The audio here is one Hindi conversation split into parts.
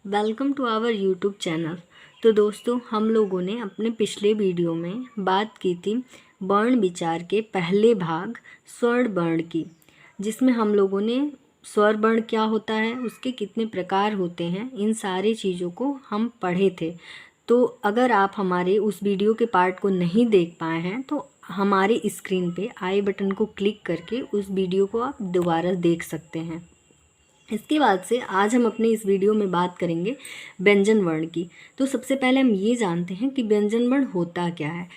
Welcome to our YouTube channel. तो दोस्तों, हम लोगों ने अपने पिछले वीडियो में बात की थी वर्ण विचार के पहले भाग स्वर्ण वर्ण की, जिसमें हम लोगों ने स्वर वर्ण क्या होता है, उसके कितने प्रकार होते हैं, इन सारी चीज़ों को हम पढ़े थे। तो अगर आप हमारे उस वीडियो के पार्ट को नहीं देख पाए हैं तो हमारे स्क्रीन पे आई बटन को क्लिक करके उस वीडियो को आप दोबारा देख सकते हैं। इसके बाद से आज हम अपने इस वीडियो में बात करेंगे व्यंजन वर्ण की। तो सबसे पहले हम ये जानते हैं कि व्यंजन वर्ण होता क्या है।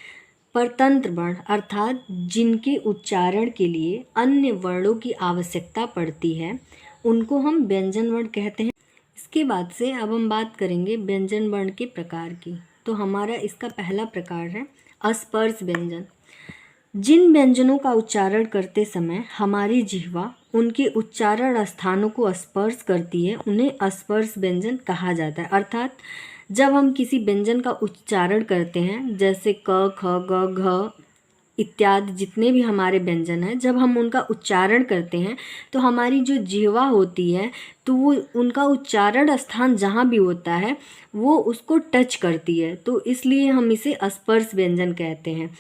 परतंत्र वर्ण अर्थात जिनके उच्चारण के लिए अन्य वर्णों की आवश्यकता पड़ती है, उनको हम व्यंजन वर्ण कहते हैं। इसके बाद से अब हम बात करेंगे व्यंजन वर्ण के प्रकार की। तो हमारा इसका पहला प्रकार है अस्पर्श व्यंजन। जिन व्यंजनों का उच्चारण करते समय हमारी जिह्वा उनके उच्चारण स्थानों को स्पर्श करती है, उन्हें स्पर्श व्यंजन कहा जाता है। अर्थात जब हम किसी व्यंजन का उच्चारण करते हैं, जैसे क, ख, ग, घ इत्यादि जितने भी हमारे व्यंजन हैं, जब हम उनका उच्चारण करते हैं तो हमारी जो जिह्वा होती है, तो वो उनका उच्चारण स्थान जहाँ भी होता है वो उसको टच करती है, तो इसलिए हम इसे स्पर्श व्यंजन कहते हैं।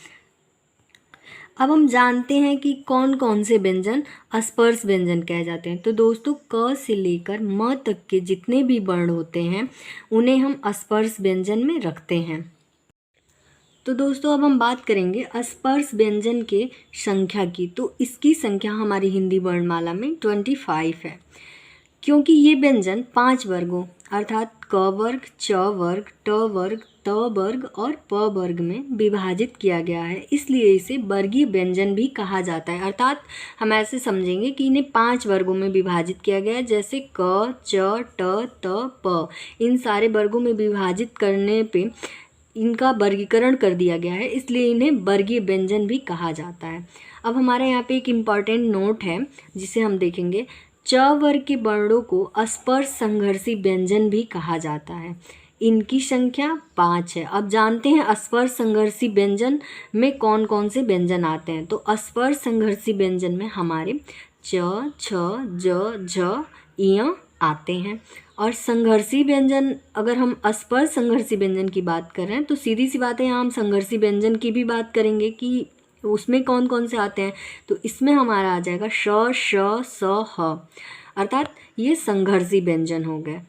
अब हम जानते हैं कि कौन कौन से व्यंजन स्पर्श व्यंजन कहे जाते हैं। तो दोस्तों, क से लेकर म तक के जितने भी वर्ण होते हैं उन्हें हम स्पर्श व्यंजन में रखते हैं। तो दोस्तों, अब हम बात करेंगे स्पर्श व्यंजन के संख्या की। तो इसकी संख्या हमारी हिंदी वर्णमाला में 25 है, क्योंकि ये व्यंजन 5 वर्गों अर्थात क वर्ग, च वर्ग, ट वर्ग, त वर्ग और प वर्ग में विभाजित किया गया है, इसलिए इसे वर्गीय व्यंजन भी कहा जाता है। अर्थात हम ऐसे समझेंगे कि इन्हें 5 वर्गों में विभाजित किया गया है, जैसे क, च, ट, त, प। इन सारे वर्गों में विभाजित करने पे इनका वर्गीकरण कर दिया गया है, इसलिए इन्हें वर्गीय व्यंजन भी कहा जाता है। अब हमारे यहाँ पे एक इम्पॉर्टेंट नोट है जिसे हम देखेंगे। च वर्ग के वर्णों को स्पर्श संघर्षी व्यंजन भी कहा जाता है। इनकी संख्या 5 है। अब जानते हैं स्पर्श संघर्षी व्यंजन में कौन कौन से व्यंजन आते हैं। तो स्पर्श संघर्षी व्यंजन में हमारे च, छ, ज, झ, इय आते हैं। और संघर्षी व्यंजन, अगर हम स्पर्श संघर्षी व्यंजन की बात कर रहे हैं तो सीधी सी बात है, यहाँ हम संघर्षी व्यंजन की भी बात करेंगे कि उसमें कौन कौन से आते हैं। तो इसमें हमारा आ जाएगा श, श, स, ह, अर्थात ये संघर्षी व्यंजन हो गए।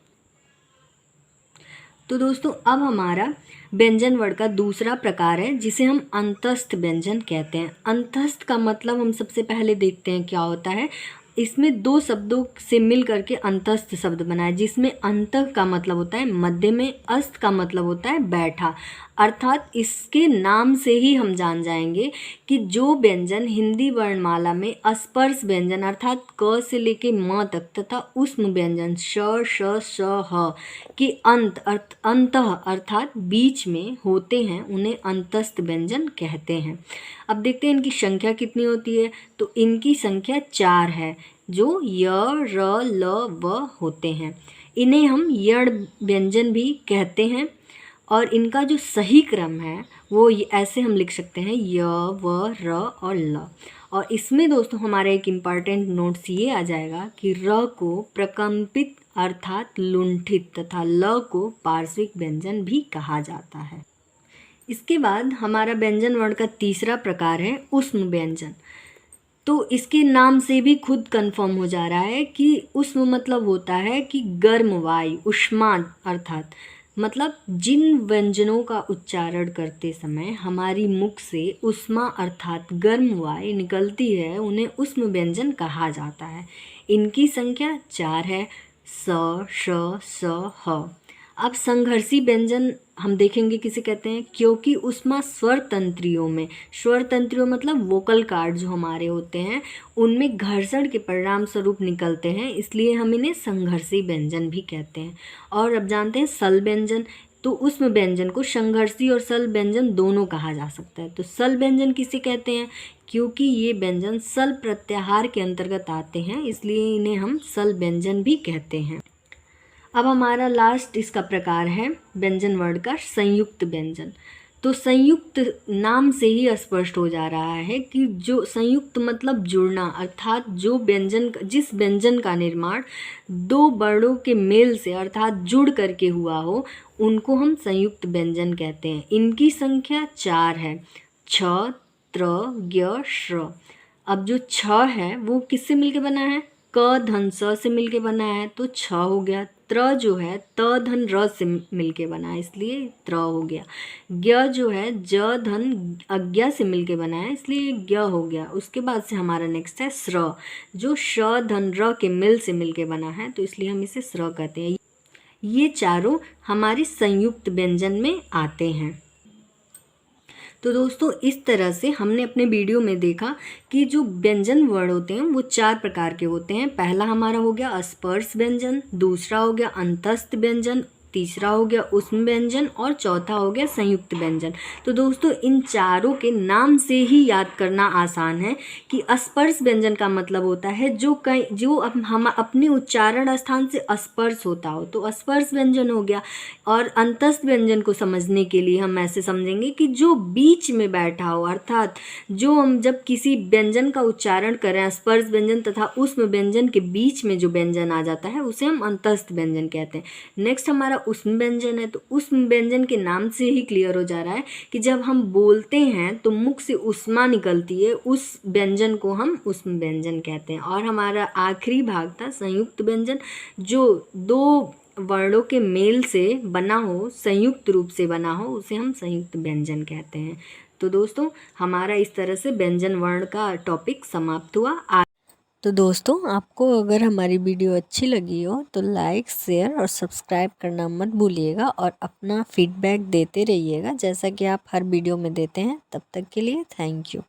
तो दोस्तों, अब हमारा व्यंजन वर्ण का दूसरा प्रकार है जिसे हम अंतस्थ व्यंजन कहते हैं। अंतस्थ का मतलब हम सबसे पहले देखते हैं क्या होता है। इसमें 2 शब्दों से मिल करके अंतस्थ शब्द बना है, जिसमें अंत का मतलब होता है मध्य में, अस्त का मतलब होता है बैठा। अर्थात इसके नाम से ही हम जान जाएंगे कि जो व्यंजन हिंदी वर्णमाला में स्पर्श व्यंजन अर्थात क से लेके म तक तथा उष्म व्यंजन श, श, श, ह के अंतः अर्थात बीच में होते हैं, उन्हें अंतस्थ व्यंजन कहते हैं। अब देखते हैं इनकी संख्या कितनी होती है। तो इनकी संख्या 4 है, जो य, र, ल, व होते हैं। इन्हें हम यण व्यंजन भी कहते हैं, और इनका जो सही क्रम है वो ऐसे हम लिख सकते हैं य, व, र और ल। और इसमें दोस्तों हमारा एक इम्पॉर्टेंट नोट्स ये आ जाएगा कि र को प्रकम्पित अर्थात लुंठित तथा ल को पार्श्विक व्यंजन भी कहा जाता है। इसके बाद हमारा व्यंजन वर्ण का तीसरा प्रकार है ऊष्म व्यंजन। तो इसके नाम से भी खुद कंफर्म हो जा रहा है कि ऊष्म मतलब होता है कि गर्म वायु, ऊष्मा अर्थात मतलब जिन व्यंजनों का उच्चारण करते समय हमारी मुख से ऊष्मा अर्थात गर्म वायु निकलती है, उन्हें ऊष्म व्यंजन कहा जाता है। इनकी संख्या 4 है, स, श, स, ह। अब संघर्षी व्यंजन हम देखेंगे किसे कहते हैं, क्योंकि ऊष्मा स्वर तंत्रियों मतलब वोकल कार्ड जो हमारे होते हैं उनमें घर्षण के परिणाम स्वरूप निकलते हैं, इसलिए हम इन्हें संघर्षी व्यंजन भी कहते हैं। और अब जानते हैं सल व्यंजन। तो ऊष्म व्यंजन को संघर्षी और सल व्यंजन दोनों कहा जा सकता है। तो सल व्यंजन किसे कहते हैं, क्योंकि ये व्यंजन सल प्रत्याहार के अंतर्गत आते हैं, इसलिए इन्हें हम सल व्यंजन भी कहते हैं। अब हमारा लास्ट इसका प्रकार है व्यंजन वर्ण का संयुक्त व्यंजन। तो संयुक्त नाम से ही स्पष्ट हो जा रहा है कि जो संयुक्त मतलब जुड़ना, अर्थात जो व्यंजन, जिस व्यंजन का निर्माण दो वर्णों के मेल से अर्थात जुड़ करके हुआ हो, उनको हम संयुक्त व्यंजन कहते हैं। इनकी संख्या 4 है, छ, त्र, ज्ञ, श्र। अब जो छ है वो किससे मिलके बना है? क धन स से मिलके बना है, तो छ हो गया। त्र जो है त धन र से मिलके बना है, इसलिए त्र हो गया। ज्ञ जो है ज धन अज्ञा से मिलके बना है, इसलिए ज्ञ हो गया। उसके बाद से हमारा नेक्स्ट है स्र, जो श धन र के मिल से मिलके बना है, तो इसलिए हम इसे स्र कहते हैं। ये चारों हमारे संयुक्त व्यंजन में आते हैं। तो दोस्तों इस तरह से हमने अपने वीडियो में देखा कि जो व्यंजन वर्ण होते हैं वो 4 प्रकार के होते हैं। पहला हमारा हो गया अस्पर्श व्यंजन, दूसरा हो गया अंतस्थ व्यंजन, तीसरा हो गया ऊष्म व्यंजन और चौथा हो गया संयुक्त व्यंजन। तो दोस्तों इन चारों के नाम से ही याद करना आसान है कि स्पर्श व्यंजन का मतलब होता है जो हम अपने उच्चारण स्थान से स्पर्श होता हो, तो स्पर्श व्यंजन हो गया। और अंतस्थ व्यंजन को समझने के लिए हम ऐसे समझेंगे कि जो बीच में बैठा हो, अर्थात जो हम जब किसी व्यंजन का उच्चारण करें, स्पर्श व्यंजन तथा ऊष्म व्यंजन के बीच में जो व्यंजन आ जाता है उसे हम अंतस्थ व्यंजन कहते हैं। नेक्स्ट हमारा ऊष्म व्यंजन है। तो ऊष्म व्यंजन के नाम से ही क्लियर हो जा रहा है कि जब हम बोलते हैं तो मुख से ऊष्मा निकलती है, उस व्यंजन को हम ऊष्म व्यंजन कहते हैं। और हमारा आखिरी भाग था संयुक्त व्यंजन, जो दो वर्णों के मेल से बना हो, संयुक्त रूप से बना हो, उसे हम संयुक्त व्यंजन कहते हैं। तो दोस्तों हमारा इस तरह से व्यंजन वर्ण का टॉपिक समाप्त हुआ। तो दोस्तों आपको अगर हमारी वीडियो अच्छी लगी हो तो लाइक, शेयर और सब्सक्राइब करना मत भूलिएगा और अपना फीडबैक देते रहिएगा जैसा कि आप हर वीडियो में देते हैं। तब तक के लिए थैंक यू।